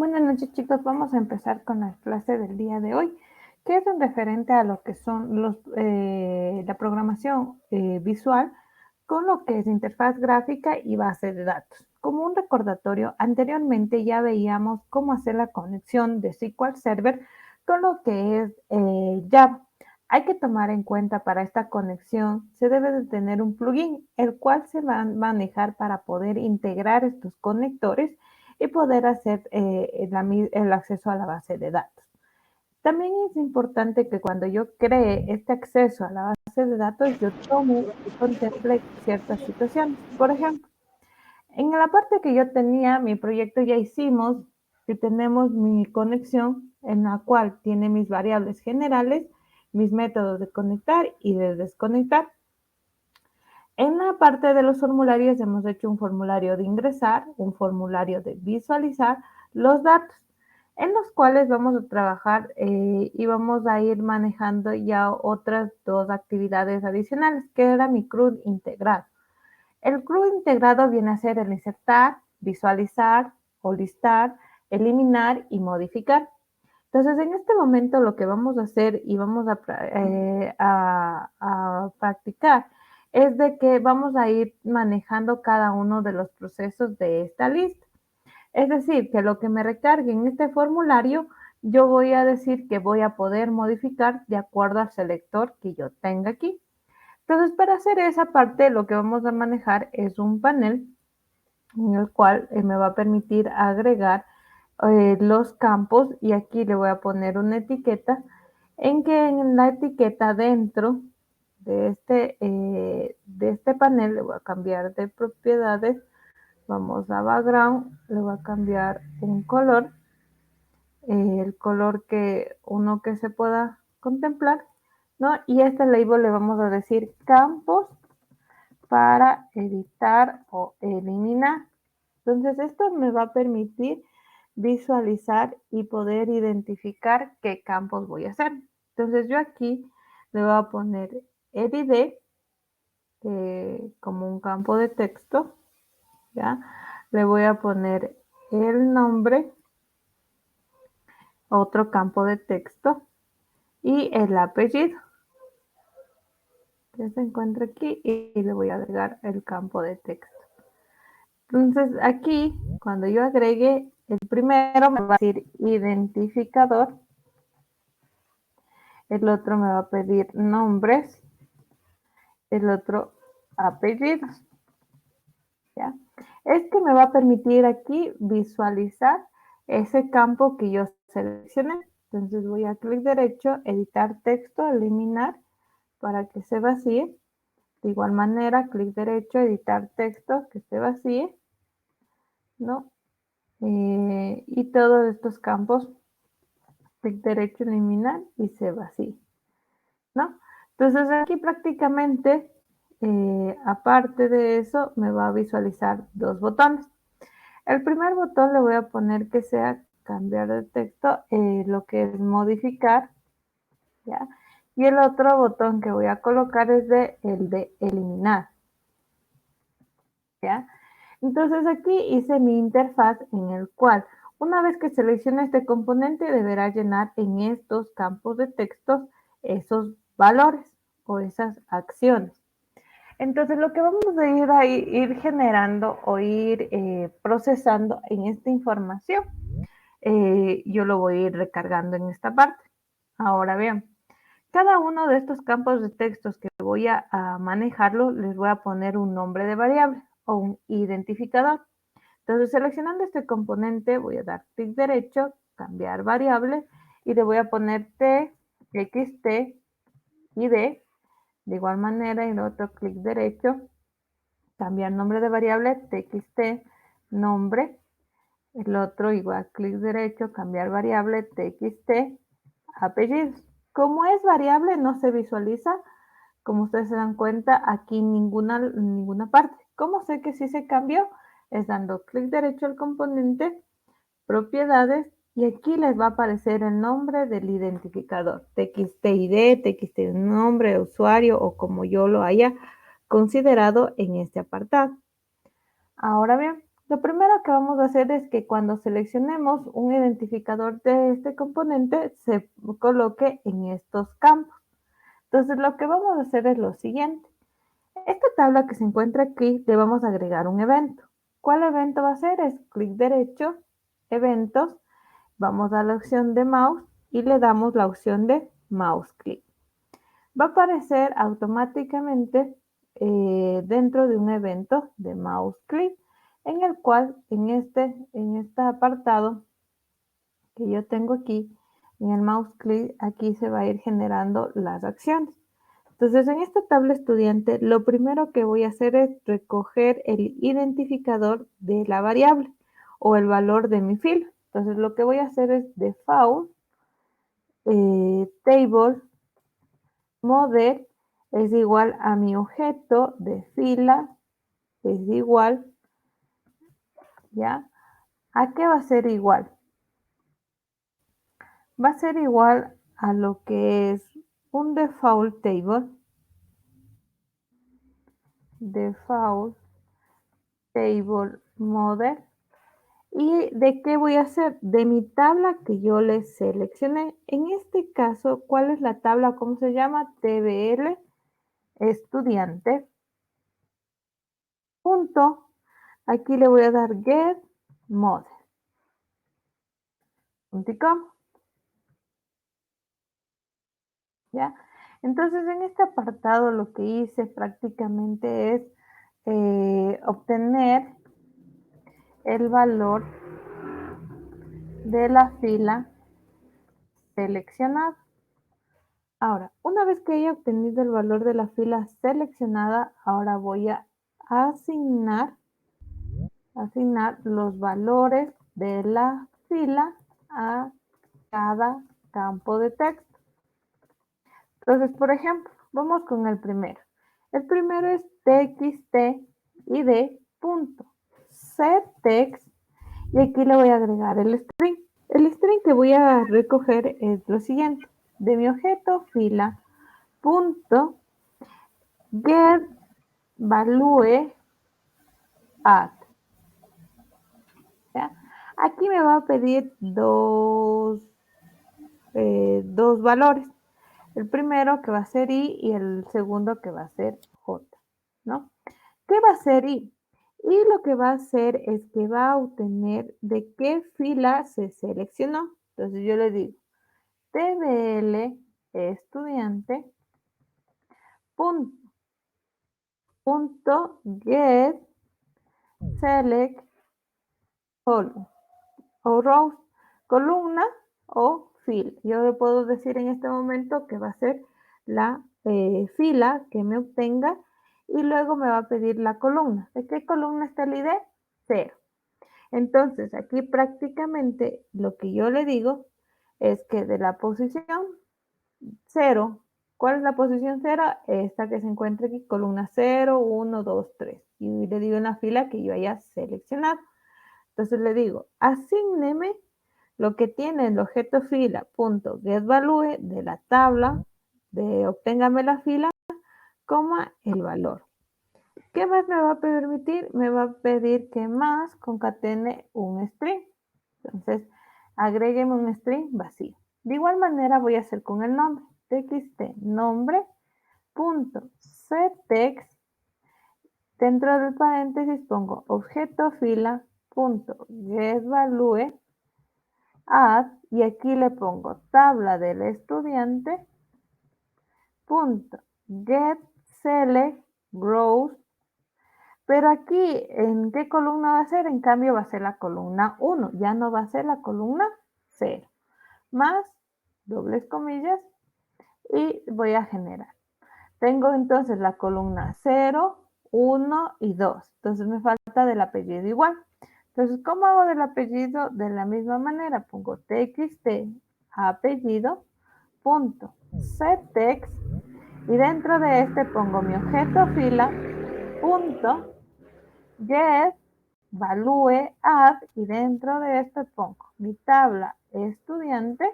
Buenas noches, chicos. Vamos a empezar con la clase del día de hoy, que es en referente a lo que son la programación visual con lo que es interfaz gráfica y base de datos. Como un recordatorio, anteriormente ya veíamos cómo hacer la conexión de SQL Server con lo que es Java. Hay que tomar en cuenta para esta conexión, se debe de tener un plugin, el cual se va a manejar para poder integrar estos conectores y poder hacer el acceso a la base de datos. También es importante que cuando yo cree este acceso a la base de datos, yo tome y contemple ciertas situaciones. Por ejemplo, en la parte que yo tenía, mi proyecto ya hicimos, que tenemos mi conexión en la cual tiene mis variables generales, mis métodos de conectar y de desconectar. En la parte de los formularios hemos hecho un formulario de ingresar, un formulario de visualizar los datos, en los cuales vamos a trabajar y vamos a ir manejando ya otras dos actividades adicionales, que era mi CRUD integrado. El CRUD integrado viene a ser el insertar, visualizar o listar, eliminar y modificar. Entonces, en este momento lo que vamos a hacer y vamos a practicar es de que vamos a ir manejando cada uno de los procesos de esta lista. Es decir, que lo que me recargue en este formulario, yo voy a decir que voy a poder modificar de acuerdo al selector que yo tenga aquí. Entonces, para hacer esa parte, lo que vamos a manejar es un panel en el cual me va a permitir agregar los campos y aquí le voy a poner una etiqueta en que en la etiqueta dentro de este panel le voy a cambiar de propiedades, vamos a background, le voy a cambiar un color, el color que uno que se pueda contemplar, ¿no? Y este label le vamos a decir campos para editar o eliminar. Entonces, esto me va a permitir visualizar y poder identificar qué campos voy a hacer. Entonces, yo aquí le voy a poner edit como un campo de texto, ¿ya? Le voy a poner el nombre, otro campo de texto, y el apellido que se encuentra aquí y le voy a agregar el campo de texto. Entonces aquí, cuando yo agregue el primero, me va a decir identificador, el otro me va a pedir nombres, el otro apellidos, ¿ya? Este me va a permitir aquí visualizar ese campo que yo seleccioné. Entonces voy a clic derecho, editar texto, eliminar para que se vacíe. De igual manera, clic derecho, editar texto, que se vacíe, ¿no? Y todos estos campos, clic derecho, eliminar y se vacía, ¿no? Entonces aquí prácticamente, aparte de eso, me va a visualizar dos botones. El primer botón le voy a poner que sea cambiar de texto, lo que es modificar, ¿ya? Y el otro botón que voy a colocar es el de eliminar, ¿ya? Entonces aquí hice mi interfaz en el cual una vez que seleccione este componente deberá llenar en estos campos de textos esos valores o esas acciones. Entonces lo que vamos a ir generando o ir procesando en esta información, yo lo voy a ir recargando en esta parte. Ahora bien, cada uno de estos campos de textos que voy a manejarlo, les voy a poner un nombre de variable o un identificador. Entonces, seleccionando este componente, voy a dar clic derecho, cambiar variable, y le voy a poner t, xt, id. De igual manera, en otro clic derecho, cambiar nombre de variable, txt, nombre. El otro, igual clic derecho, cambiar variable, txt, apellidos. Como es variable, no se visualiza. Como ustedes se dan cuenta, aquí ninguna parte. ¿Cómo sé que sí se cambió? Es dando clic derecho al componente, propiedades, y aquí les va a aparecer el nombre del identificador, txtid, txt nombre de usuario o como yo lo haya considerado en este apartado. Ahora bien, Lo primero que vamos a hacer es que cuando seleccionemos un identificador de este componente, se coloque en estos campos. Entonces, lo que vamos a hacer es lo siguiente. Esta tabla que se encuentra aquí, le vamos a agregar un evento. ¿Cuál evento va a ser? Es clic derecho, eventos, vamos a la opción de mouse y le damos la opción de mouse click. Va a aparecer automáticamente dentro de un evento de mouse click, en el cual en este apartado que yo tengo aquí, en el mouse click, aquí se va a ir generando las acciones. Entonces, en esta tabla estudiante, lo primero que voy a hacer es recoger el identificador de la variable o el valor de mi fila. Entonces, lo que voy a hacer es default table model es igual a mi objeto de fila es igual, ¿ya? ¿A qué va a ser igual? Va a ser igual a lo que es un default table model. ¿Y de qué voy a hacer? De mi tabla que yo les seleccioné. En este caso, ¿cuál es la tabla? ¿Cómo se llama? TBL estudiante. Punto. Aquí le voy a dar get model. ¿Ya? Entonces, en este apartado lo que hice prácticamente es obtener el valor de la fila seleccionada. Ahora, una vez que haya obtenido el valor de la fila seleccionada, ahora voy a asignar los valores de la fila a cada campo de texto. Entonces, por ejemplo, vamos con el primero. El primero es txt.id.setText y aquí le voy a agregar el string. El string que voy a recoger es lo siguiente. De mi objeto fila punto get value add. ¿Ya? Aquí me va a pedir dos valores. El primero que va a ser i y el segundo que va a ser j, ¿no? ¿Qué va a ser i? Y lo que va a hacer es que va a obtener de qué fila se seleccionó. Entonces yo le digo tbl estudiante punto get select column o rows, columna o fila. Yo le puedo decir en este momento que va a ser la fila que me obtenga y luego me va a pedir la columna. ¿De qué columna está el ID? 0. Entonces, aquí prácticamente lo que yo le digo es que de la posición 0, ¿cuál es la posición 0? Esta que se encuentra aquí, columna 0, 1, 2, 3. Y le digo una fila que yo haya seleccionado. Entonces le digo, asígneme lo que tiene el objeto fila punto getValue de la tabla de obténgame la fila, coma el valor. ¿Qué más me va a permitir? Me va a pedir que más concatene un string. Entonces, agrégueme un string vacío. De igual manera voy a hacer con el nombre. Txt nombre punto setText. Dentro del paréntesis pongo objeto fila punto getValue add y aquí le pongo tabla del estudiante punto get select rows, pero aquí en qué columna va a ser, en cambio va a ser la columna 1, ya no va a ser la columna 0, más dobles comillas y voy a generar. Tengo entonces la columna 0, 1 y 2, entonces me falta del apellido igual. Entonces, ¿cómo hago del apellido? De la misma manera, pongo txt apellido punto setText y dentro de este pongo mi objeto fila punto get value add y dentro de este pongo mi tabla estudiante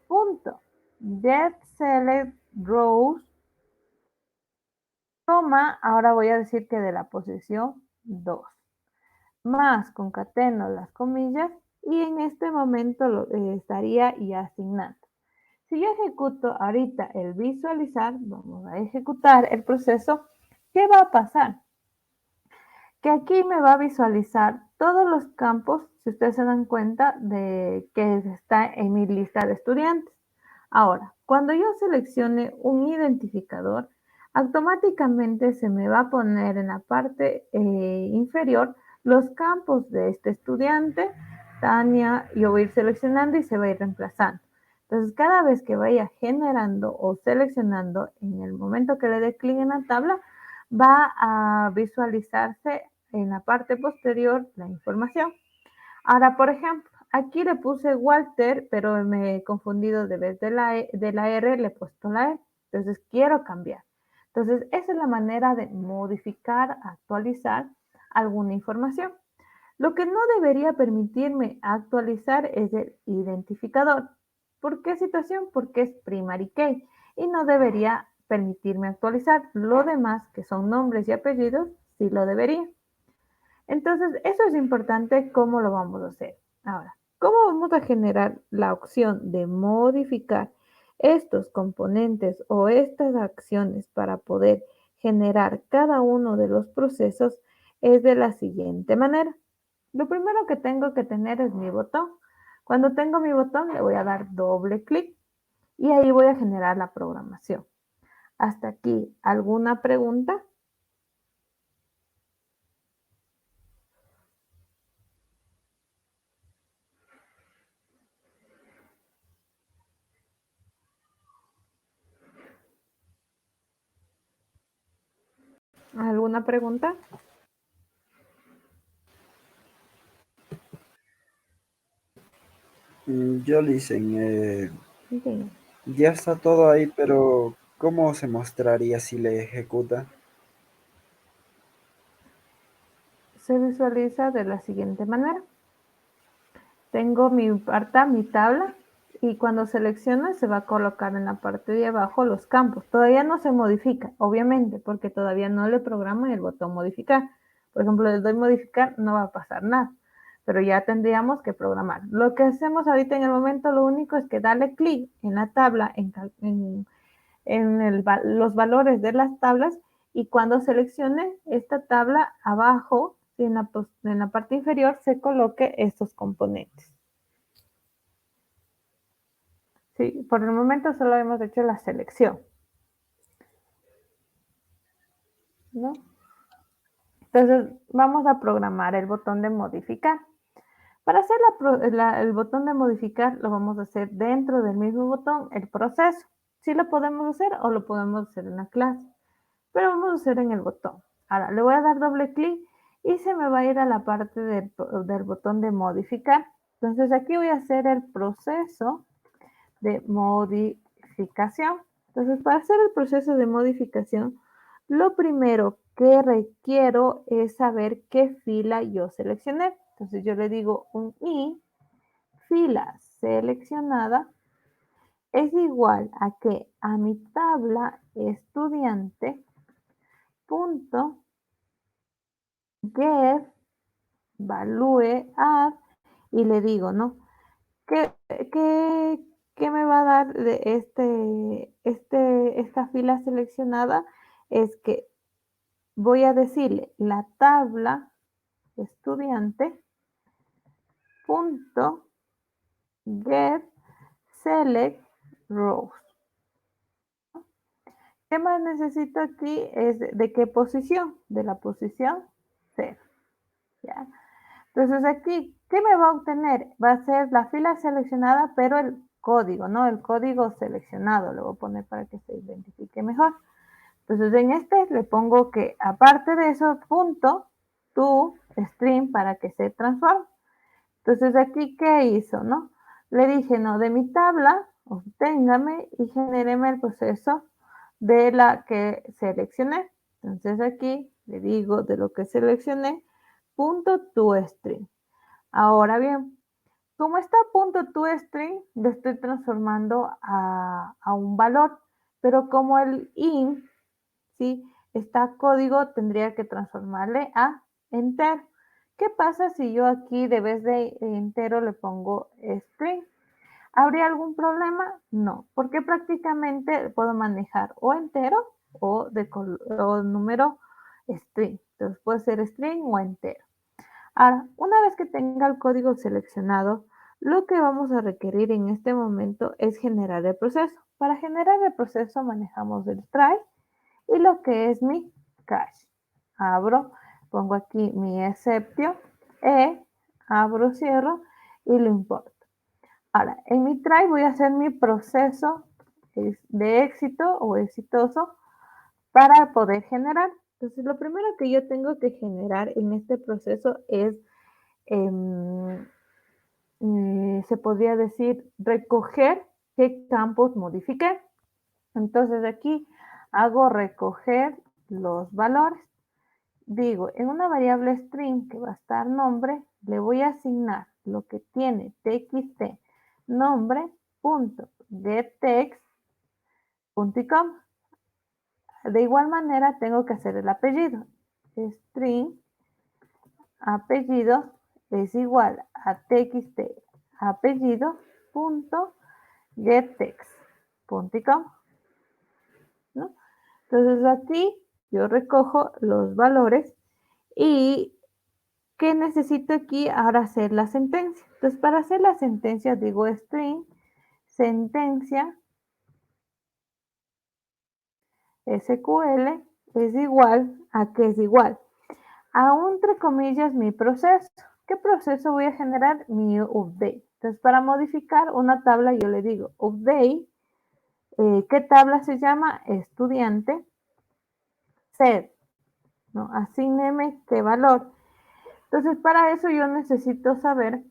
punto get select rows, coma, ahora voy a decir que de la posición 2. más concateno las comillas y en este momento lo estaría ya asignando. Si yo ejecuto ahorita el visualizar, vamos a ejecutar el proceso, ¿qué va a pasar? Que aquí me va a visualizar todos los campos, si ustedes se dan cuenta, de que está en mi lista de estudiantes. Ahora, cuando yo seleccione un identificador, automáticamente se me va a poner en la parte inferior los campos de este estudiante, Tania, yo voy a ir seleccionando y se va a ir reemplazando. Entonces, cada vez que vaya generando o seleccionando, en el momento que le dé clic en la tabla, va a visualizarse en la parte posterior la información. Ahora, por ejemplo, aquí le puse Walter, pero me he confundido de vez de la R, le he puesto la E. Entonces, quiero cambiar. Entonces, esa es la manera de modificar, actualizar alguna información. Lo que no debería permitirme actualizar es el identificador. ¿Por qué situación? Porque es primary key y no debería permitirme actualizar. Lo demás, que son nombres y apellidos, sí lo debería. Entonces, eso es importante, cómo lo vamos a hacer. Ahora, ¿cómo vamos a generar la opción de modificar estos componentes o estas acciones para poder generar cada uno de los procesos? Es de la siguiente manera. Lo primero que tengo que tener es mi botón. Cuando tengo mi botón, le voy a dar doble clic y ahí voy a generar la programación. Hasta aquí, ¿alguna pregunta? ¿Alguna pregunta? Yo dicen, Sí. ya está todo ahí, pero ¿cómo se mostraría si le ejecuta? Se visualiza de la siguiente manera. Tengo mi tabla y cuando seleccione se va a colocar en la parte de abajo los campos. Todavía no se modifica, obviamente, porque todavía no le programo el botón modificar. Por ejemplo, le doy modificar, no va a pasar nada, pero ya tendríamos que programar. Lo que hacemos ahorita en el momento, lo único es que darle clic en la tabla, los valores de las tablas y cuando seleccione esta tabla abajo, en la parte inferior, se coloque estos componentes. Sí, por el momento solo hemos hecho la selección, ¿no? Entonces, vamos a programar el botón de modificar. Para hacer el botón de modificar, lo vamos a hacer dentro del mismo botón, el proceso. Sí lo podemos hacer o lo podemos hacer en la clase, pero vamos a hacer en el botón. Ahora, le voy a dar doble clic y se me va a ir a la parte del botón de modificar. Entonces, aquí voy a hacer el proceso de modificación. Entonces, para hacer el proceso de modificación, lo primero que requiero es saber qué fila yo seleccioné. Entonces, yo le digo un i, fila seleccionada, es igual a que a mi tabla estudiante punto get value add y le digo, ¿no? ¿Qué, qué, qué me va a dar de esta fila seleccionada? Es que voy a decirle la tabla estudiante punto get select rows. ¿Qué más necesito aquí? Es de qué posición, de la posición 0. ¿Ya? Entonces aquí, ¿qué me va a obtener? Va a ser la fila seleccionada, pero el código, ¿no? El código seleccionado, lo voy a poner para que se identifique mejor. Entonces en este le pongo que aparte de eso, punto, to string para que se transforme. Entonces aquí, ¿qué hizo, no? Le dije, no, de mi tabla, obténgame y genéreme el proceso de la que seleccioné. Entonces aquí le digo de lo que seleccioné, punto toString. Ahora bien, como está punto toString, lo estoy transformando a un valor, pero como el int, ¿sí? Está código, tendría que transformarle a enter. ¿Qué pasa si yo aquí de vez de entero le pongo string? ¿Habría algún problema? No, porque prácticamente puedo manejar o entero o número string. Entonces puede ser string o entero. Ahora, una vez que tenga el código seleccionado, lo que vamos a requerir en este momento es generar el proceso. Para generar el proceso manejamos el try y lo que es mi cache. Abro, pongo aquí mi exception, abro, cierro y lo importo. Ahora, en mi try voy a hacer mi proceso de éxito o exitoso para poder generar. Entonces, lo primero que yo tengo que generar en este proceso es, se podría decir, recoger qué campos modifiqué. Entonces, aquí hago recoger los valores. Digo, en una variable string que va a estar nombre, le voy a asignar lo que tiene txt nombre punto getText punto y coma. De igual manera tengo que hacer el apellido. String apellido es igual a txt apellido punto getText punto y coma, ¿no? Entonces aquí yo recojo los valores y ¿qué necesito aquí? Ahora hacer la sentencia. Entonces, para hacer la sentencia digo string, sentencia, SQL es igual a ¿qué es igual? A entre comillas mi proceso. ¿Qué proceso voy a generar? Mi update. Entonces, para modificar una tabla yo le digo update, ¿qué tabla se llama? Estudiante, set, ¿no? Asígneme qué valor. Entonces, para eso yo necesito saber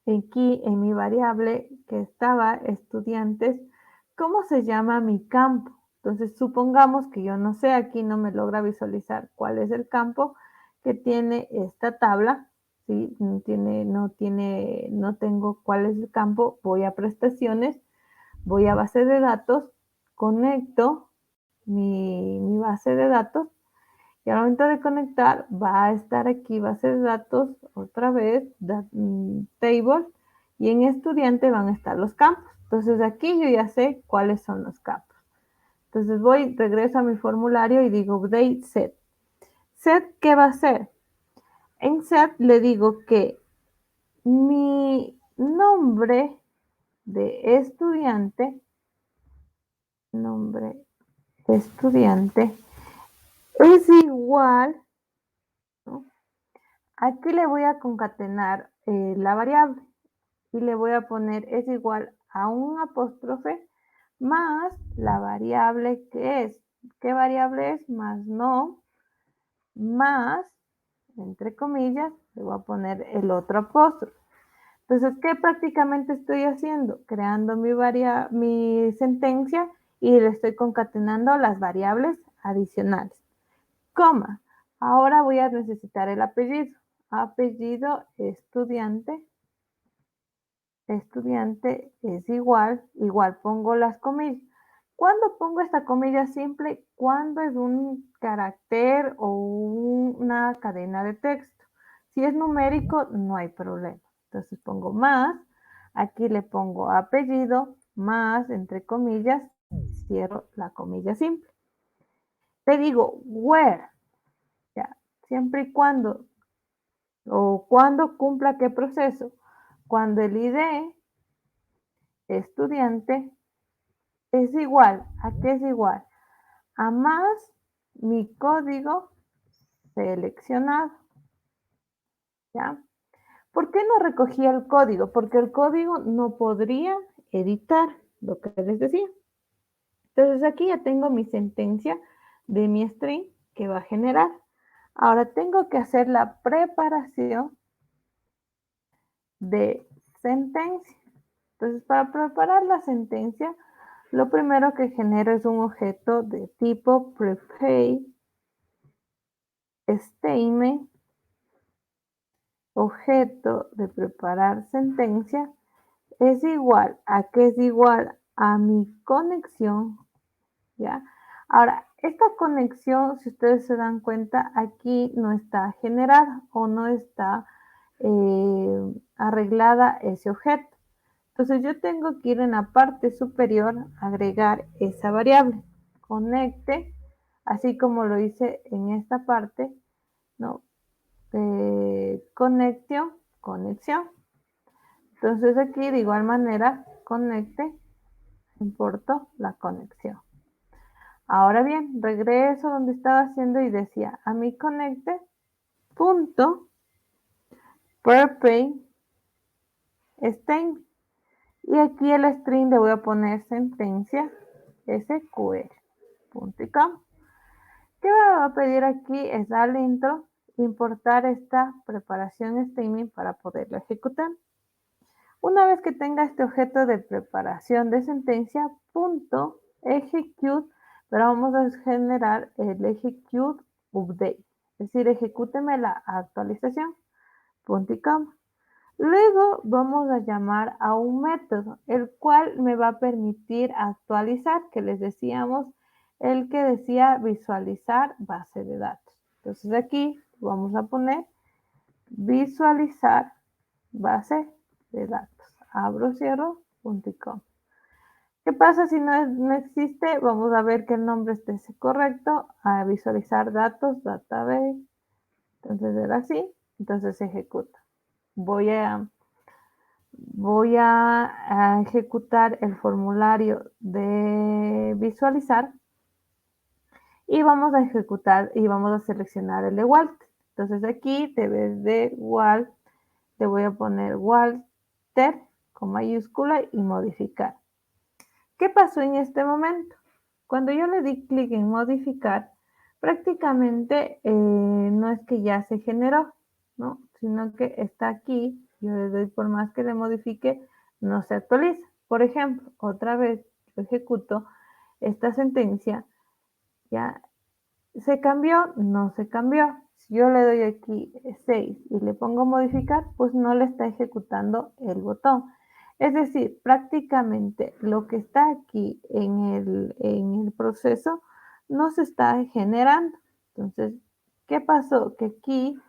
aquí en mi variable que estaba estudiantes, ¿cómo se llama mi campo? Entonces, supongamos que yo no sé, aquí no me logra visualizar cuál es el campo que tiene esta tabla, ¿sí? No tengo cuál es el campo, voy a prestaciones, voy a base de datos, conecto mi base de datos y al momento de conectar va a estar aquí base de datos, otra vez, table, y en estudiante van a estar los campos. Entonces aquí yo ya sé cuáles son los campos. Entonces regreso a mi formulario y digo update set. Set, ¿qué va a hacer? En set le digo que mi nombre de estudiante es igual, ¿no? Aquí le voy a concatenar la variable y le voy a poner es igual a un apóstrofe más la variable que es. ¿Qué variable es? Más no, más, entre comillas, le voy a poner el otro apóstrofe. Entonces, ¿qué prácticamente estoy haciendo? Creando mi sentencia y le estoy concatenando las variables adicionales. Coma. Ahora voy a necesitar el apellido. Apellido estudiante es igual pongo las comillas. ¿Cuándo pongo esta comilla simple? Cuando es un carácter o una cadena de texto. Si es numérico, no hay problema. Entonces pongo más, aquí le pongo apellido, más, entre comillas, cierro la comilla simple. Te digo, where, ya, siempre y cuando, o cuando cumpla qué proceso. Cuando el ID estudiante es igual, ¿a qué es igual? A más mi código seleccionado, ¿ya? ¿Por qué no recogía el código? Porque el código no podría editar lo que les decía. Entonces aquí ya tengo mi sentencia de mi string que va a generar. Ahora tengo que hacer la preparación de sentencia. Entonces, para preparar la sentencia, lo primero que genero es un objeto de tipo prepare statement, objeto de preparar sentencia, es igual a que es igual a mi conexión, ¿ya? Ahora, Esta conexión, si ustedes se dan cuenta, aquí no está generada o no está arreglada ese objeto. Entonces yo tengo que ir en la parte superior, agregar esa variable, conecte, así como lo hice en esta parte, ¿no? Conexión. Entonces aquí de igual manera, conecte, importo la conexión. Ahora bien, regreso donde estaba haciendo y decía a mi conecte punto prepay string. Y aquí el string le voy a poner sentencia sql. Punto y coma. ¿Qué me va a pedir aquí? Es darle intro, importar esta preparación string para poderlo ejecutar. Una vez que tenga este objeto de preparación de sentencia, punto execute, pero vamos a generar el execute update, es decir, ejecúteme la actualización, punto y coma. Luego vamos a llamar a un método, el cual me va a permitir actualizar, que les decíamos, el que decía visualizar base de datos. Entonces aquí vamos a poner visualizar base de datos. Abro, cierro, punto y coma. ¿Qué pasa si no existe? Vamos a ver que el nombre esté correcto. A visualizar datos, database. Entonces era así. Entonces ejecuta. Voy a ejecutar el formulario de visualizar y vamos a ejecutar y vamos a seleccionar el de Walter. Entonces aquí debes de Walter, le voy a poner Walter con mayúscula y modificar. ¿Qué pasó en este momento? Cuando yo le di clic en modificar, prácticamente no es que ya se generó, ¿no? Sino que está aquí, yo le doy por más que le modifique, no se actualiza. Por ejemplo, otra vez yo ejecuto esta sentencia, ya se cambió, no se cambió. Si yo le doy aquí 6 y le pongo modificar, pues no le está ejecutando el botón. Es decir, prácticamente lo que está aquí en el proceso no se está generando. Entonces, ¿qué pasó? Que aquí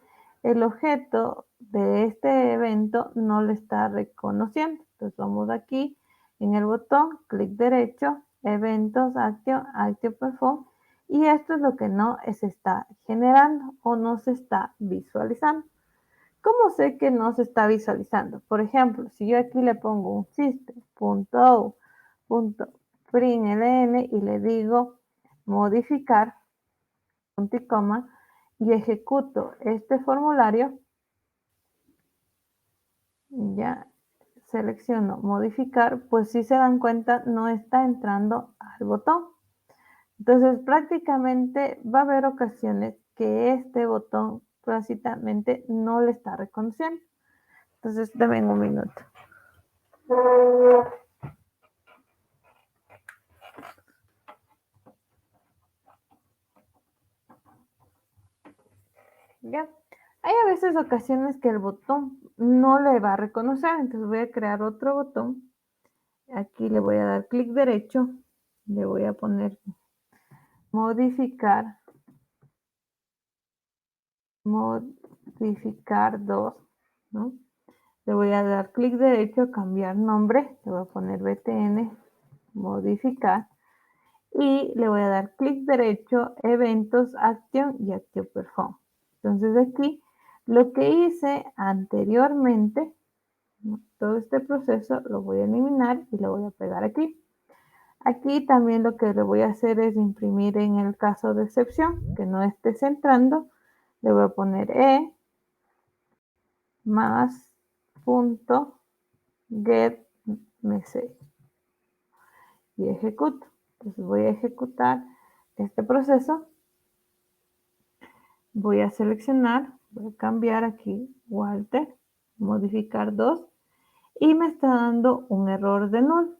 el objeto de este evento no le está reconociendo. Entonces, vamos aquí en el botón, clic derecho, eventos, active perform, y esto es lo que no se está generando o no se está visualizando. ¿Cómo sé que no se está visualizando? Por ejemplo, si yo aquí le pongo un system.out.println y le digo modificar, punto y coma, y ejecuto este formulario, ya selecciono modificar, pues si se dan cuenta no está entrando al botón. Entonces prácticamente va a haber ocasiones que este botón prácticamente no le está reconociendo. Entonces dame un minuto. ¿Ya? Hay a veces ocasiones que el botón no le va a reconocer, entonces voy a crear otro botón. Aquí le voy a dar clic derecho, le voy a poner modificar 2, ¿no? Le voy a dar clic derecho, cambiar nombre, le voy a poner btn, modificar, y le voy a dar clic derecho, eventos, action y active perform. Entonces aquí lo que hice anteriormente, ¿no? Todo este proceso lo voy a eliminar y lo voy a pegar aquí. Aquí también lo que le voy a hacer es imprimir en el caso de excepción, que no esté centrando, le voy a poner más punto get message y ejecuto. Entonces voy a ejecutar este proceso, voy a seleccionar, voy a cambiar aquí Walter, modificar 2 y me está dando un error de null.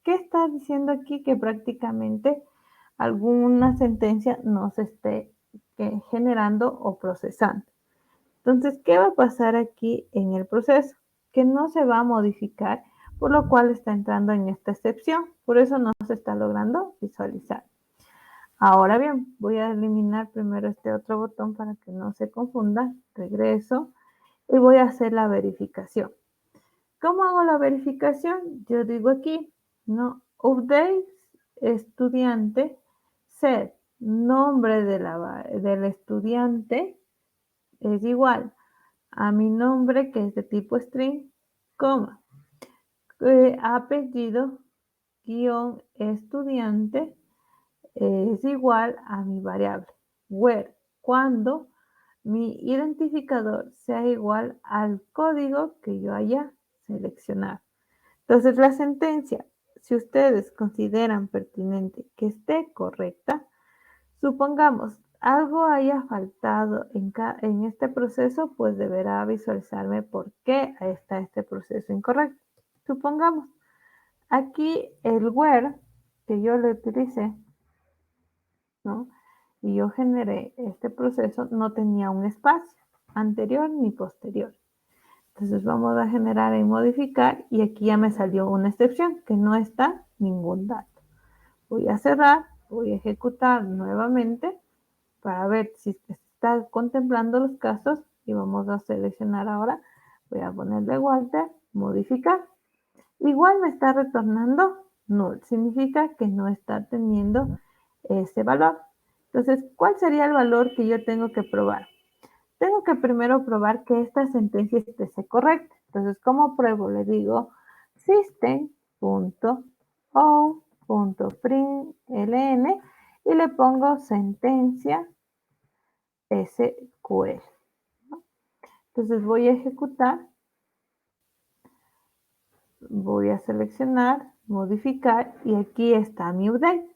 ¿Qué está diciendo aquí? Que prácticamente alguna sentencia no se esté generando o procesando. Entonces, ¿qué va a pasar aquí en el proceso? Que no se va a modificar, por lo cual está entrando en esta excepción. Por eso no se está logrando visualizar. Ahora bien, voy a eliminar primero este otro botón para que no se confunda. Regreso y voy a hacer la verificación. ¿Cómo hago la verificación? Yo digo aquí, ¿no? Update estudiante, set nombre del estudiante es igual a mi nombre, que es de tipo string, coma, apellido, guión, estudiante, es igual a mi variable, where, cuando mi identificador sea igual al código que yo haya seleccionado. Entonces, la sentencia, si ustedes consideran pertinente que esté correcta, supongamos algo haya faltado en este proceso, pues deberá visualizarme por qué está este proceso incorrecto. Supongamos, aquí el where que yo le utilicé, ¿no? Y yo generé este proceso, no tenía un espacio anterior ni posterior. Entonces vamos a generar y modificar y aquí ya me salió una excepción que no está ningún dato. Voy a cerrar, voy a ejecutar nuevamente para ver si está contemplando los casos y vamos a seleccionar ahora. Voy a ponerle Walter, modificar. Igual me está retornando null, significa que no está teniendo ese valor. Entonces, ¿cuál sería el valor que yo tengo que probar? Tengo que primero probar que esta sentencia esté correcta. Entonces, ¿cómo pruebo? Le digo system.out.println y le pongo sentencia SQL. Entonces voy a ejecutar, voy a seleccionar, modificar y aquí está mi update.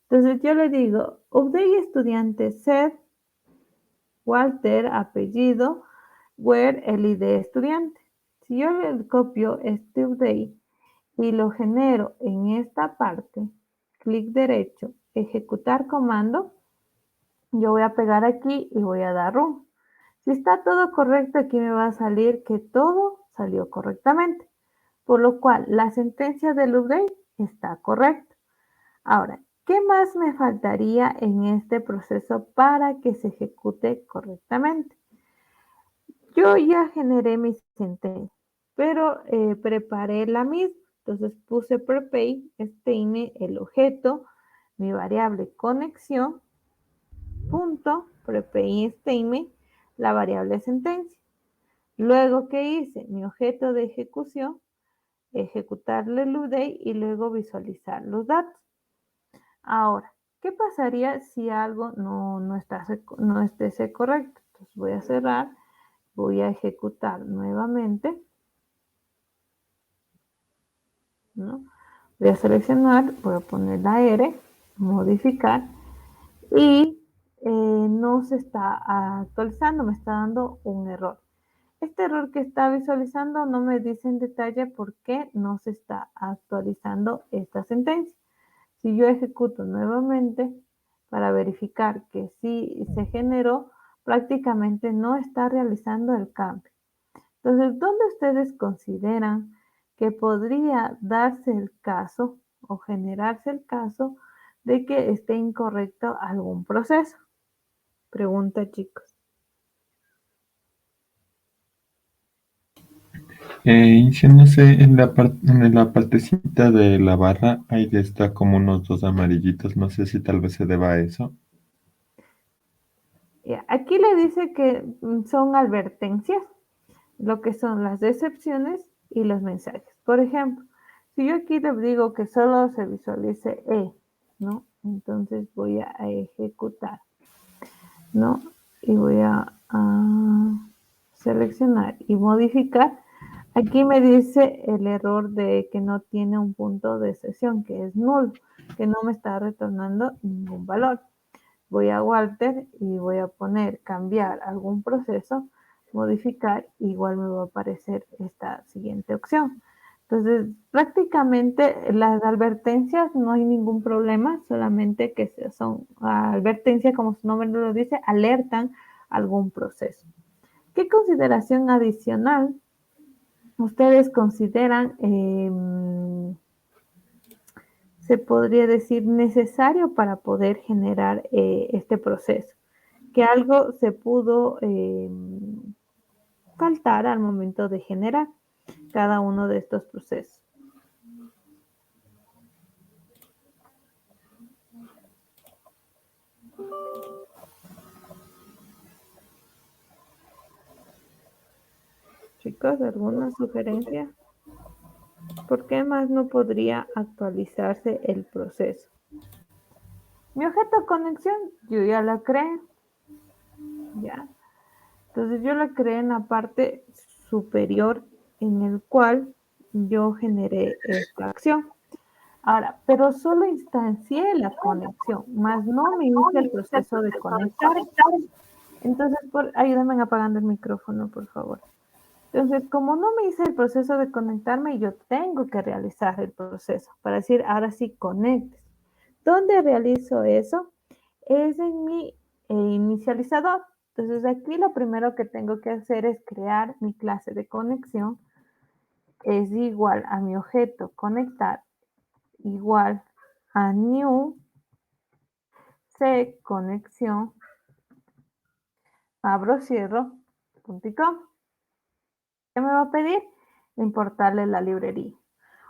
Entonces yo le digo update estudiante set Walter apellido where el ID estudiante. Si yo le copio este update y lo genero en esta parte, clic derecho, ejecutar comando, yo voy a pegar aquí y voy a dar run. Si está todo correcto, aquí me va a salir que todo salió correctamente, por lo cual la sentencia del update está correcta. Ahora, ¿qué más me faltaría en este proceso para que se ejecute correctamente? Yo ya generé mi sentencia, pero preparé la misma. Entonces puse prepay, stime, el objeto, mi variable conexión, punto, prepay stime, la variable sentencia. Luego, ¿qué hice? Mi objeto de ejecución, ejecutarle el update y luego visualizar los datos. Ahora, ¿qué pasaría si algo no esté correcto? Entonces voy a cerrar, voy a ejecutar nuevamente, ¿no? Voy a seleccionar, voy a poner la R, modificar y no se está actualizando, me está dando un error. Este error que está visualizando no me dice en detalle por qué no se está actualizando esta sentencia. Si yo ejecuto nuevamente para verificar que sí se generó, prácticamente no está realizando el cambio. Entonces, ¿dónde ustedes consideran que podría darse el caso o generarse el caso de que esté incorrecto algún proceso? Pregunta, chicos. Yo no sé, en la partecita de la barra, ahí está como unos dos amarillitos, no sé si tal vez se deba a eso. Aquí le dice que son advertencias, lo que son las excepciones y los mensajes. Por ejemplo, si yo aquí le digo que solo se visualice E, ¿no? Entonces voy a ejecutar, ¿no? Y voy a seleccionar y modificar. Aquí me dice el error de que no tiene un punto de excepción, que es nulo, que no me está retornando ningún valor. Voy a Walter y voy a poner cambiar algún proceso, modificar, igual me va a aparecer esta siguiente opción. Entonces, prácticamente las advertencias no hay ningún problema, solamente que son advertencias, como su nombre lo dice, alertan algún proceso. ¿Qué consideración adicional ustedes consideran se podría decir, necesario para poder generar este proceso. Que algo se pudo faltar al momento de generar cada uno de estos procesos. Chicos, ¿alguna sugerencia? ¿Por qué más no podría actualizarse el proceso? Mi objeto conexión, yo ya la creé. ¿Ya? Entonces yo la creé en la parte superior en el cual yo generé esta acción. Ahora, pero solo instancié la conexión, más no me hice el proceso de conectar. Entonces, ayúdame apagando el micrófono, por favor. Entonces, como no me hice el proceso de conectarme, yo tengo que realizar el proceso para decir, ahora sí, conectes. ¿Dónde realizo eso? Es en mi inicializador. Entonces, aquí lo primero que tengo que hacer es crear mi clase de conexión. Es igual a mi objeto conectar, igual a new c conexión, abro, cierro, punto y com. ¿Qué me va a pedir? Importarle la librería.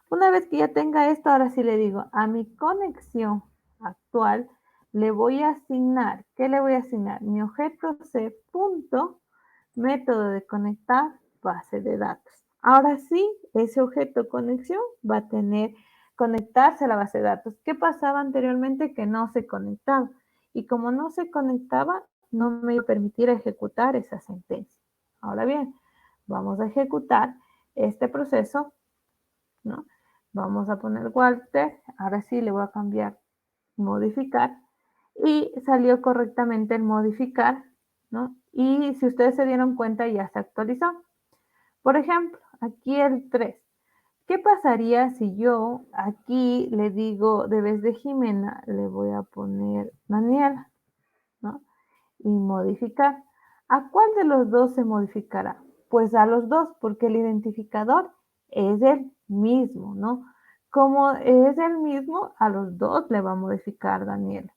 Una vez que ya tenga esto, ahora sí le digo, a mi conexión actual le voy a asignar, ¿qué le voy a asignar? Mi objeto C punto, método de conectar, base de datos. Ahora sí, ese objeto conexión va a tener conectarse a la base de datos. ¿Qué pasaba anteriormente? Que no se conectaba. Y como no se conectaba, no me iba a permitir ejecutar esa sentencia. Ahora bien, vamos a ejecutar este proceso, ¿no? Vamos a poner Walter, ahora sí le voy a cambiar modificar y salió correctamente el modificar, ¿no? Y si ustedes se dieron cuenta ya se actualizó. Por ejemplo, aquí el 3. ¿Qué pasaría si yo aquí le digo, de vez de Jimena, le voy a poner Daniela, ¿no? Y modificar. ¿A cuál de los dos se modificará? Pues a los dos, porque el identificador es el mismo, ¿no? Como es el mismo, a los dos le va a modificar Daniela.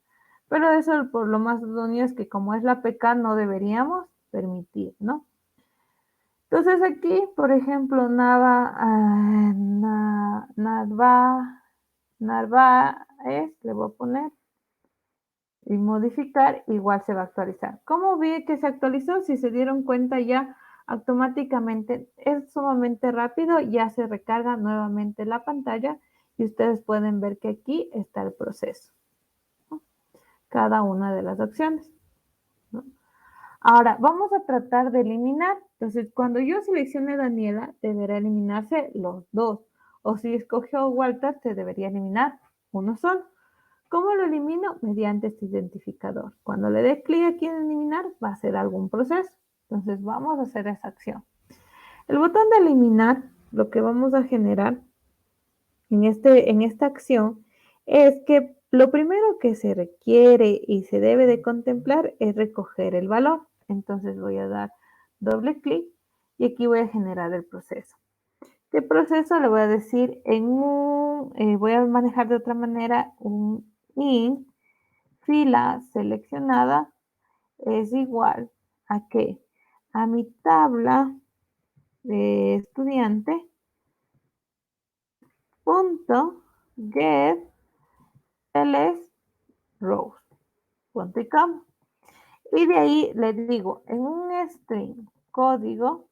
Pero eso por lo más idóneo es que como es la PK no deberíamos permitir, ¿no? Entonces aquí, por ejemplo, Narváez, le voy a poner y modificar, igual se va a actualizar. ¿Cómo vi que se actualizó? Si se dieron cuenta ya automáticamente es sumamente rápido, ya se recarga nuevamente la pantalla y ustedes pueden ver que aquí está el proceso, ¿no? Cada una de las acciones, ¿no? Ahora, vamos a tratar de eliminar. Entonces, cuando yo seleccione Daniela, deberá eliminarse los dos. O si escogió Walter, te debería eliminar uno solo. ¿Cómo lo elimino? Mediante este identificador. Cuando le dé clic aquí en eliminar, va a hacer algún proceso. Entonces, vamos a hacer esa acción. El botón de eliminar, lo que vamos a generar en esta acción es que lo primero que se requiere y se debe de contemplar es recoger el valor. Entonces voy a dar doble clic y aquí voy a generar el proceso. ¿Qué proceso? Le voy a decir voy a manejar de otra manera un in fila seleccionada es igual a qué? A mi tabla de estudiante punto get ls rows punto y coma. Y de ahí le digo en un string código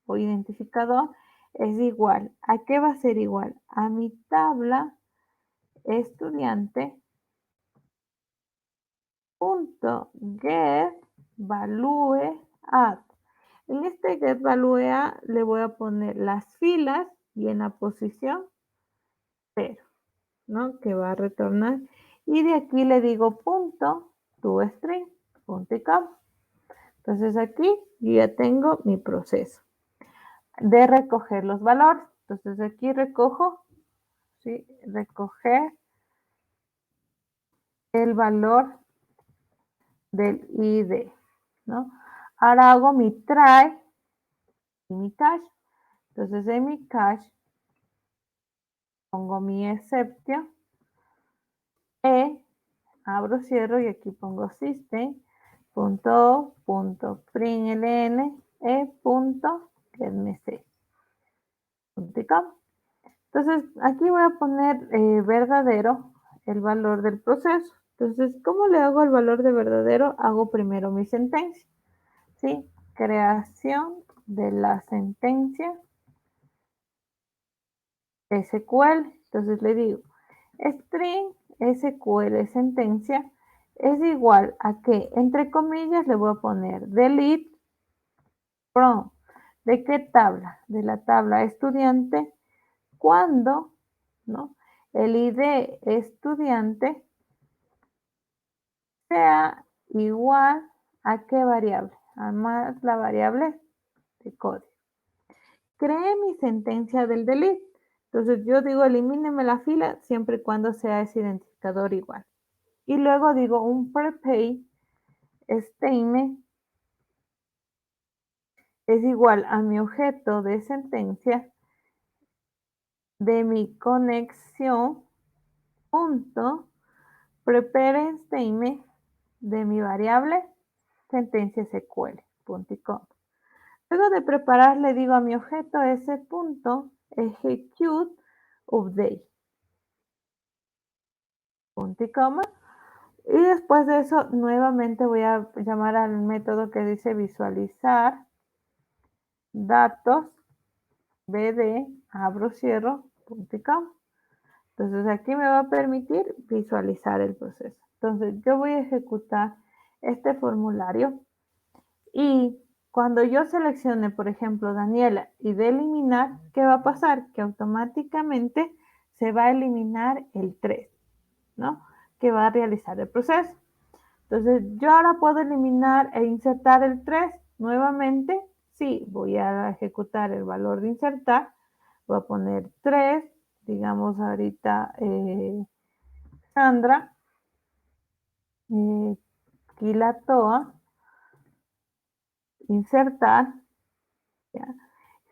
o identificador es igual. ¿A qué va a ser igual? A mi tabla estudiante punto get value add. En este get value add le voy a poner las filas y en la posición 0, ¿no? Que va a retornar. Y de aquí le digo punto toString, punto y coma. Entonces aquí yo ya tengo mi proceso de recoger los valores. Entonces aquí recojo, ¿sí? Recoger el valor del ID, ¿no? Ahora hago mi try y mi cache. Entonces en mi cache pongo mi exception abro, cierro y aquí pongo system.out.println e.getMessage. Entonces, aquí voy a poner verdadero el valor del proceso. Entonces, ¿cómo le hago el valor de verdadero? Hago primero mi sentencia, ¿sí? Creación de la sentencia SQL. Entonces le digo, string SQL sentencia es igual a que, entre comillas, le voy a poner delete from. ¿De qué tabla? De la tabla estudiante, cuando, ¿no?, el ID estudiante sea igual a qué variable, además la variable de código. Creé mi sentencia del delete. Entonces yo digo, elimíneme la fila siempre y cuando sea ese identificador igual. Y luego digo un prepay statement es igual a mi objeto de sentencia de mi conexión punto prepare statement de mi variable sentencia SQL. Luego de preparar le digo a mi objeto ese punto execute update. Punto y coma. Y después de eso nuevamente voy a llamar al método que dice visualizar datos bd abro cierro punto y coma. Entonces aquí me va a permitir visualizar el proceso. Entonces yo voy a ejecutar este formulario y cuando yo seleccione, por ejemplo, Daniela y de eliminar, ¿qué va a pasar? Que automáticamente se va a eliminar el 3, ¿no?, que va a realizar el proceso. Entonces yo ahora puedo eliminar e insertar el 3 nuevamente. Sí, voy a ejecutar el valor de insertar. Voy a poner 3, digamos ahorita Sandra Quilatoa, insertar, ¿ya?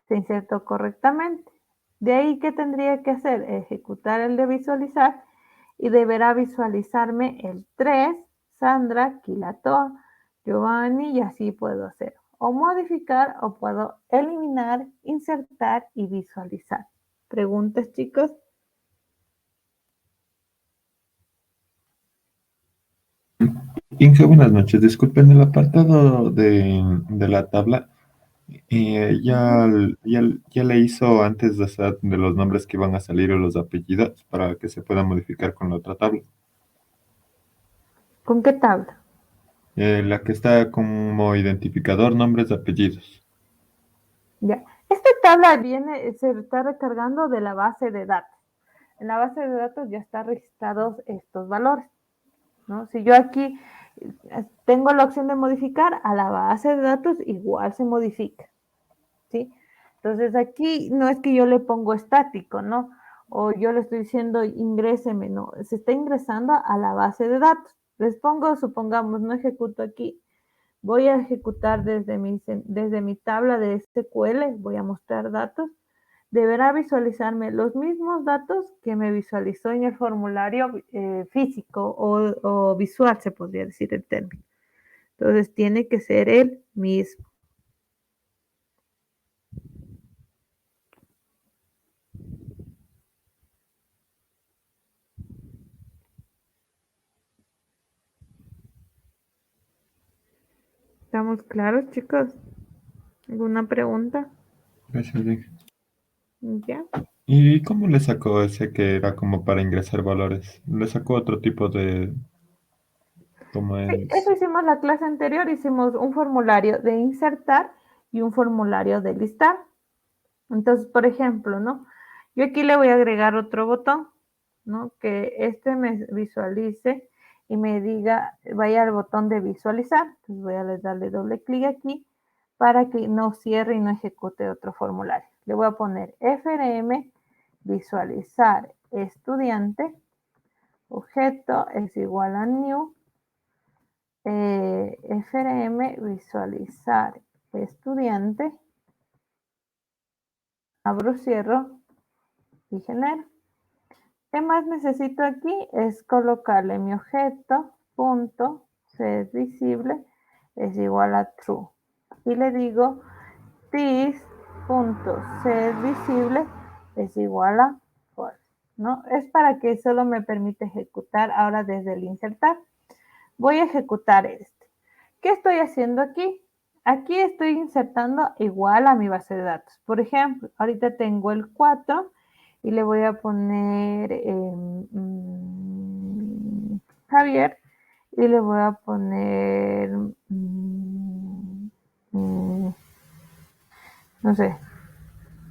Se insertó correctamente. De ahí, ¿qué tendría que hacer? Ejecutar el de visualizar y deberá visualizarme el 3, Sandra Quilatoa Giovanni, y así puedo hacer o modificar o puedo eliminar, insertar y visualizar. ¿Preguntas, chicos? Inge, buenas noches. Disculpen, el apartado de la tabla, ya le hizo antes de los nombres que iban a salir o los apellidos para que se pueda modificar con la otra tabla. ¿Con qué tabla? La que está como identificador, nombres, apellidos. Ya. Esta tabla se está recargando de la base de datos. En la base de datos ya están registrados estos valores, ¿no? Si yo aquí tengo la opción de modificar, a la base de datos igual se modifica, ¿sí? Entonces aquí no es que yo le pongo estático, ¿no? O yo le estoy diciendo ingréseme, no, se está ingresando a la base de datos. Les pongo, supongamos, no ejecuto aquí, voy a ejecutar desde mi tabla de SQL, voy a mostrar datos, deberá visualizarme los mismos datos que me visualizó en el formulario físico o visual, se podría decir el término. Entonces tiene que ser el mismo. ¿Estamos claros, chicos? ¿Alguna pregunta? Gracias, Inge. ¿Ya? ¿Y cómo le sacó ese que era como para ingresar valores? ¿Le sacó otro tipo de, como Sí, eso es? hicimos la clase anterior, hicimos un formulario de insertar y un formulario de listar. Entonces, por ejemplo, ¿no? Yo aquí le voy a agregar otro botón, ¿no? Que este me visualice y me diga, vaya al botón de visualizar. Entonces voy a darle doble clic aquí para que no cierre y no ejecute otro formulario. Le voy a poner FRM visualizar estudiante, objeto es igual a new, FRM visualizar estudiante, abro, cierro y genero. ¿Qué más necesito aquí? Es colocarle mi objeto, punto, setVisible es igual a true. Y le digo this punto setVisible es igual a false, ¿no? Es para que solo me permite ejecutar ahora desde el insertar. Voy a ejecutar este. ¿Qué estoy haciendo aquí? Aquí estoy insertando igual a mi base de datos. Por ejemplo, ahorita tengo el 4 y le voy a poner Javier y le voy a poner, no sé,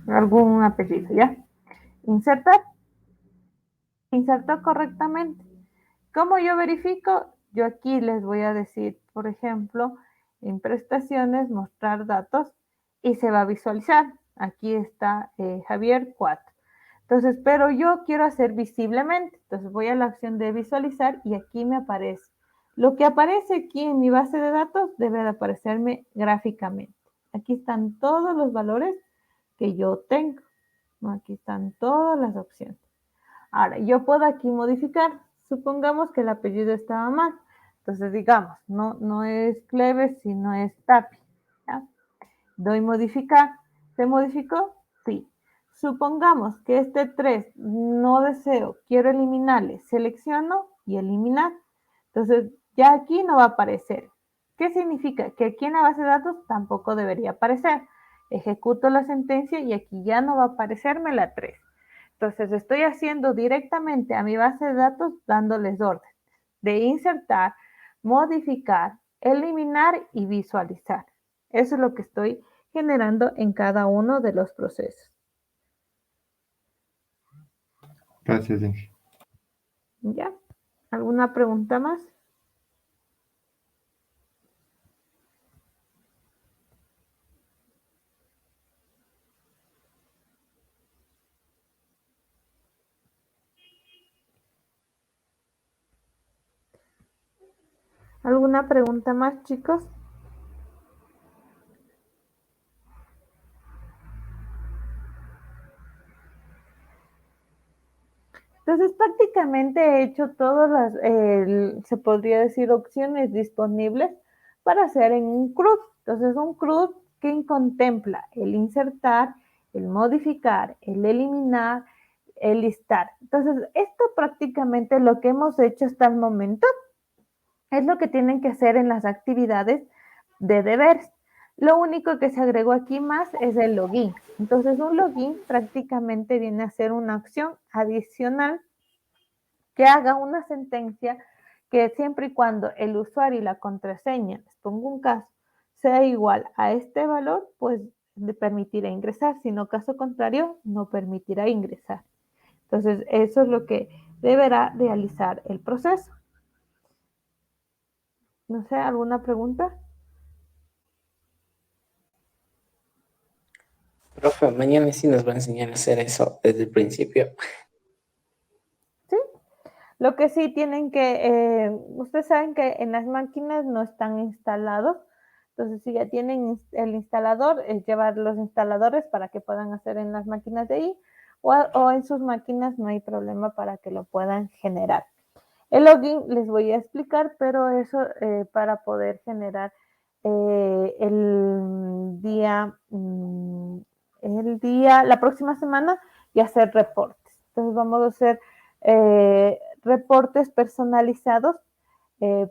algún apellido, ¿ya? Insertar. Insertó correctamente. ¿Cómo yo verifico? Yo aquí les voy a decir, por ejemplo, en prestaciones, mostrar datos y se va a visualizar. Aquí está Javier 4. Entonces, pero yo quiero hacer visiblemente. Entonces voy a la opción de visualizar y aquí me aparece. Lo que aparece aquí en mi base de datos debe de aparecerme gráficamente. Aquí están todos los valores que yo tengo. Aquí están todas las opciones. Ahora, yo puedo aquí modificar. Supongamos que el apellido estaba mal. Entonces, digamos, no es Cleves, sino es Tapi. ¿Ya? Doy modificar. ¿Se modificó? Sí. Supongamos que este 3 no deseo, quiero eliminarle. Selecciono y eliminar. Entonces, ya aquí no va a aparecer. ¿Qué significa? Que aquí en la base de datos tampoco debería aparecer. Ejecuto la sentencia y aquí ya no va a aparecerme la 3. Entonces, estoy haciendo directamente a mi base de datos dándoles orden de insertar, modificar, eliminar y visualizar. Eso es lo que estoy generando en cada uno de los procesos. Gracias, Inge. ¿Ya? ¿Alguna pregunta más? ¿Alguna pregunta más, chicos? Entonces, prácticamente he hecho todas las, se podría decir, opciones disponibles para hacer en un CRUD. Entonces, un CRUD que contempla el insertar, el modificar, el eliminar, el listar. Entonces, esto prácticamente lo que hemos hecho hasta el momento es lo que tienen que hacer en las actividades de deberes. Lo único que se agregó aquí más es el login. Entonces, un login prácticamente viene a ser una acción adicional que haga una sentencia que siempre y cuando el usuario y la contraseña, les pongo un caso, sea igual a este valor, pues le permitirá ingresar. Si no, caso contrario, no permitirá ingresar. Entonces, eso es lo que deberá realizar el proceso. No sé, ¿alguna pregunta? Profe, mañana sí nos va a enseñar a hacer eso desde el principio. Sí. Lo que sí tienen que, ustedes saben que en las máquinas no están instalados. Entonces, si ya tienen el instalador, es llevar los instaladores para que puedan hacer en las máquinas de ahí o en sus máquinas no hay problema para que lo puedan generar. El login les voy a explicar, pero eso para poder generar la próxima semana y hacer reportes. Entonces vamos a hacer reportes personalizados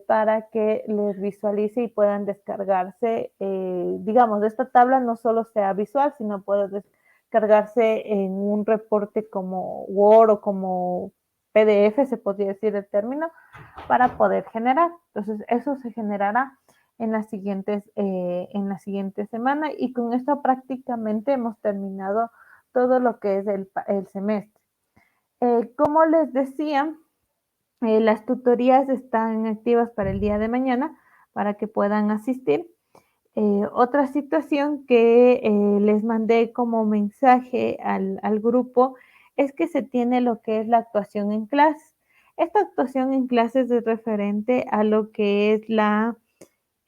para que les visualice y puedan descargarse, digamos, de esta tabla no solo sea visual, sino puede descargarse en un reporte como Word o como PDF, se podría decir el término, para poder generar. Entonces, eso se generará en la siguiente semana y con esto prácticamente hemos terminado todo lo que es el semestre. Como les decía, las tutorías están activas para el día de mañana para que puedan asistir. Otra situación que les mandé como mensaje al grupo es que se tiene lo que es la actuación en clases. Esta actuación en clases es referente a lo que es la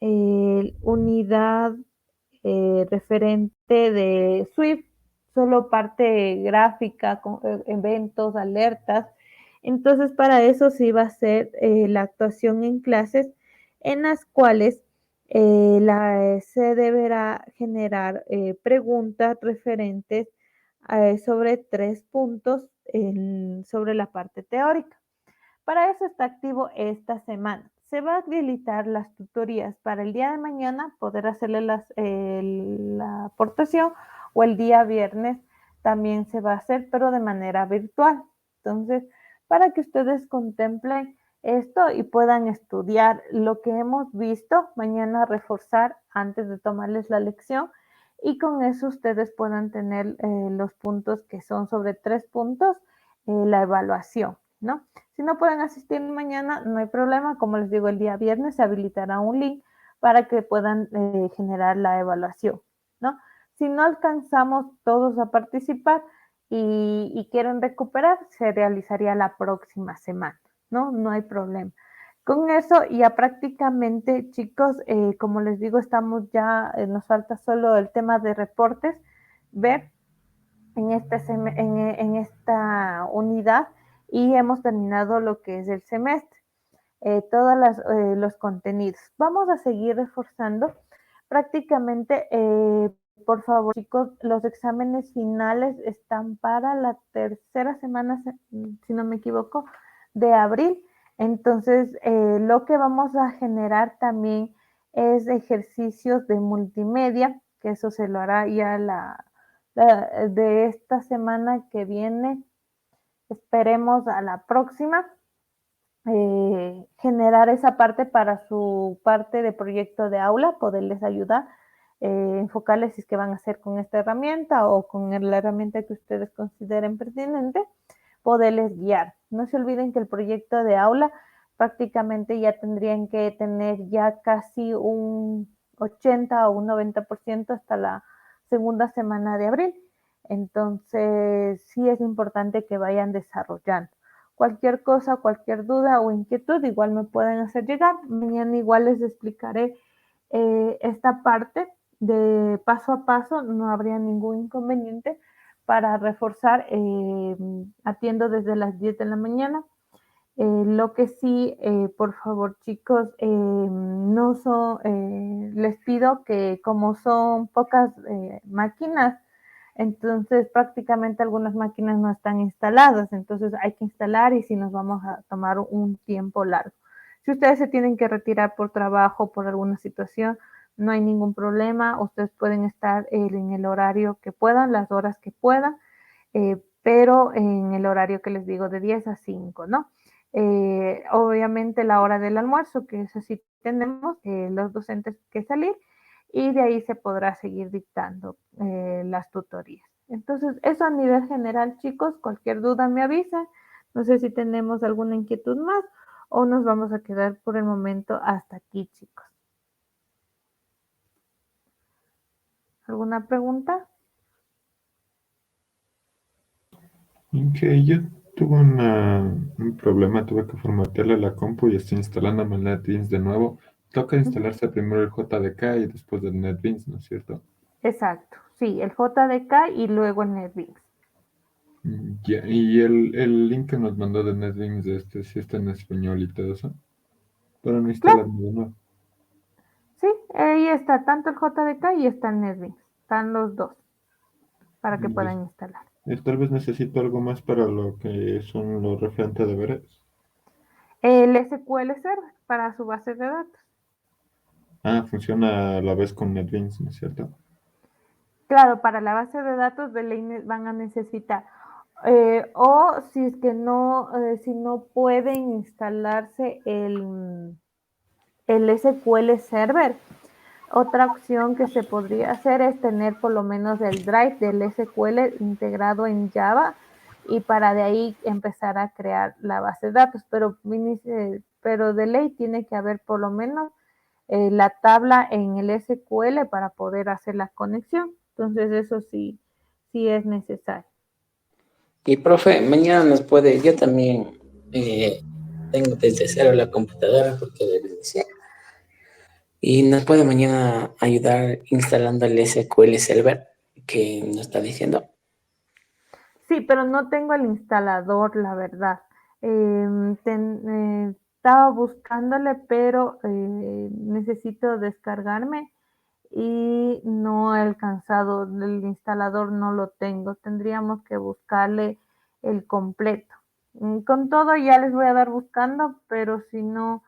unidad referente de Swift, solo parte gráfica, con eventos, alertas Entonces, para eso sí va a ser la actuación en clases en las cuales se deberá generar preguntas referentes sobre 3 puntos sobre la parte teórica. Para eso está activo esta semana. Se va a habilitar las tutorías para el día de mañana, poder hacerle la aportación, o el día viernes también se va a hacer, pero de manera virtual. Entonces, para que ustedes contemplen esto y puedan estudiar lo que hemos visto, mañana reforzar antes de tomarles la lección, y con eso ustedes puedan tener los puntos que son sobre 3 puntos, la evaluación, ¿no? Si no pueden asistir mañana, no hay problema. Como les digo, el día viernes se habilitará un link para que puedan generar la evaluación, ¿no? Si no alcanzamos todos a participar y quieren recuperar, se realizaría la próxima semana, ¿no? No hay problema. Con eso ya prácticamente, chicos, como les digo, estamos ya, nos falta solo el tema de reportes, ver en esta unidad, y hemos terminado lo que es el semestre, todos los contenidos. Vamos a seguir reforzando prácticamente, por favor, chicos, los exámenes finales están para la tercera semana, si no me equivoco, de abril. Entonces, lo que vamos a generar también es ejercicios de multimedia, que eso se lo hará ya de esta semana que viene, esperemos a la próxima, generar esa parte para su parte de proyecto de aula, poderles ayudar, enfocarles si es que van a hacer con esta herramienta o con la herramienta que ustedes consideren pertinente, poderles guiar. No se olviden que el proyecto de aula prácticamente ya tendrían que tener ya casi un 80 o un 90% hasta la segunda semana de abril. Entonces, sí es importante que vayan desarrollando. Cualquier cosa, cualquier duda o inquietud, igual me pueden hacer llegar. Mañana igual les explicaré esta parte de paso a paso, no habría ningún inconveniente para reforzar. Atiendo desde las 10 de la mañana. Lo que sí, por favor, chicos, no son, les pido que como son pocas máquinas, entonces prácticamente algunas máquinas no están instaladas, entonces hay que instalar y si nos vamos a tomar un tiempo largo. Si ustedes se tienen que retirar por trabajo, por alguna situación, no hay ningún problema, ustedes pueden estar en el horario que puedan, las horas que puedan, pero en el horario que les digo de 10 a 5, ¿no? Obviamente la hora del almuerzo, que eso sí tenemos los docentes que salir, y de ahí se podrá seguir dictando las tutorías. Entonces, eso a nivel general, chicos, cualquier duda me avisan. No sé si tenemos alguna inquietud más o nos vamos a quedar por el momento hasta aquí, chicos. ¿Alguna pregunta? Que yo tuve un problema, tuve que formatearle la compu y estoy instalando el NetBeans de nuevo. Toca instalarse primero el JDK y después el NetBeans, ¿no es cierto? Exacto, sí, el JDK y luego el NetBeans. Ya, y el link que nos mandó de NetBeans, sí está en español y todo eso, para no instalarlo de nuevo. Sí, ahí está tanto el JDK y está el NetBeans. Están los dos para que puedan instalar. Tal vez necesito algo más para lo que son los referentes de deberes. El SQL Server para su base de datos. Funciona a la vez con NetBeans, ¿no es cierto? Claro, para la base de datos de ley van a necesitar, o si es que no, si no pueden instalarse el SQL Server, otra opción que se podría hacer es tener por lo menos el drive del SQL integrado en Java, y para de ahí empezar a crear la base de datos, pero de ley tiene que haber por lo menos la tabla en el SQL para poder hacer la conexión. Entonces eso sí, sí es necesario. Y profe, mañana nos puede, yo también tengo desde cero la computadora porque la inicié. Y nos puede mañana ayudar instalando el SQL Server que nos está diciendo. Sí, pero no tengo el instalador, la verdad. Estaba buscándole, pero necesito descargarme y no he alcanzado, el instalador no lo tengo. Tendríamos que buscarle el completo. Con todo ya les voy a dar buscando, pero si no,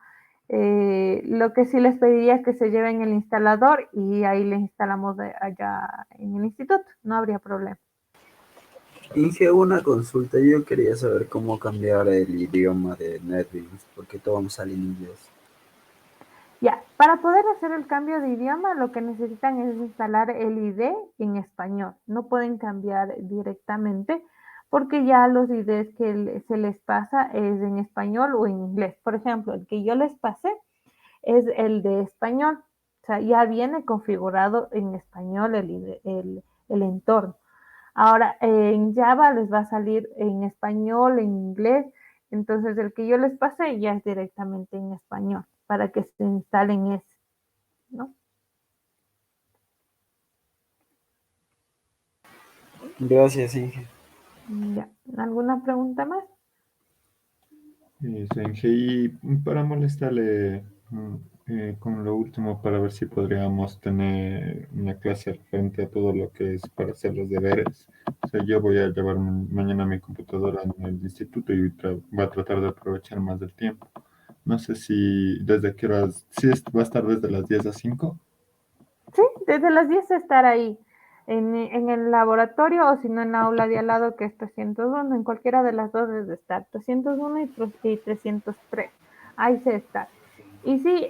lo que sí les pediría es que se lleven el instalador y ahí le instalamos allá en el instituto, no habría problema. Inge, una consulta. Yo quería saber cómo cambiar el idioma de NetBeans, porque todo me sale en inglés. Ya, para poder hacer el cambio de idioma, lo que necesitan es instalar el ID en español. No pueden cambiar directamente porque ya los IDs que se les pasa es en español o en inglés. Por ejemplo, el que yo les pasé es el de español. O sea, ya viene configurado en español el entorno. Ahora, en Java les va a salir en español, en inglés. Entonces, el que yo les pasé ya es directamente en español para que se instalen ese, ¿no? Gracias, Inge. Ya. ¿Alguna pregunta más? Senge, y para molestarle con lo último, para ver si podríamos tener una clase referente a todo lo que es para hacer los deberes. O sea, yo voy a llevar mañana mi computadora en el instituto y voy a tratar de aprovechar más del tiempo. No sé si desde qué horas, si va a estar desde las 10 a 5. Sí, desde las 10 estar ahí en el laboratorio o si no en la aula de al lado que es 301, en cualquiera de las dos debe estar, 301 y 303. Ahí se está. Y sí,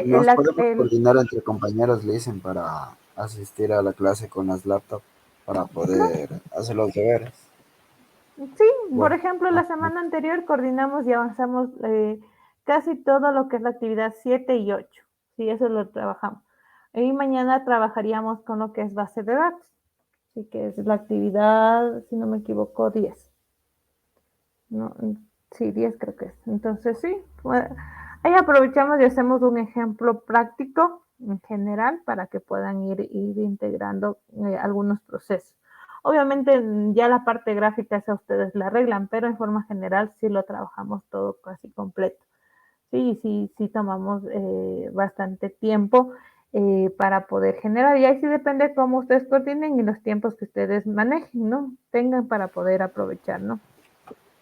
Nos podemos coordinar entre compañeros, le dicen, para asistir a la clase con las laptops para poder hacer los deberes. sí, por Bueno, ejemplo, la semana anterior coordinamos y avanzamos casi todo lo que es la actividad 7 y 8. Sí, eso lo trabajamos. Y mañana trabajaríamos con lo que es base de datos. Así que es la actividad, si no me equivoco, 10. No, sí, 10 creo que es. Entonces, sí, ahí aprovechamos y hacemos un ejemplo práctico en general para que puedan ir integrando algunos procesos. Obviamente, ya la parte gráfica esa ustedes la arreglan, pero en forma general sí lo trabajamos todo casi completo. Sí, sí, sí tomamos bastante tiempo para poder generar. Y ahí sí depende cómo ustedes coordinen y los tiempos que ustedes manejen, ¿no? Tengan para poder aprovechar, ¿no?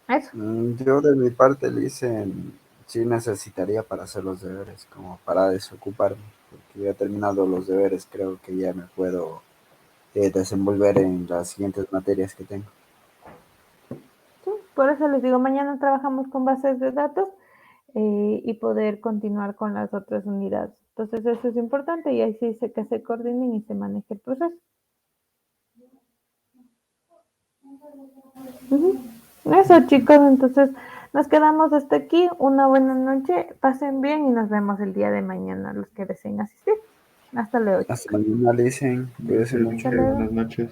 Eso. Yo de mi parte le dicen, sí necesitaría para hacer los deberes, como para desocuparme, porque ya he terminado los deberes, creo que ya me puedo desenvolver en las siguientes materias que tengo. Sí, por eso les digo, mañana trabajamos con bases de datos y poder continuar con las otras unidades. Entonces eso es importante y ahí sí sé que se coordinen y se maneje el proceso. Eso chicos, entonces nos quedamos hasta aquí. Una buena noche, pasen bien y nos vemos el día de mañana los que deseen asistir. Hasta luego Hasta chicos. mañana, le dicen, cuídense Gracias, mucho. Inge, buenas noches.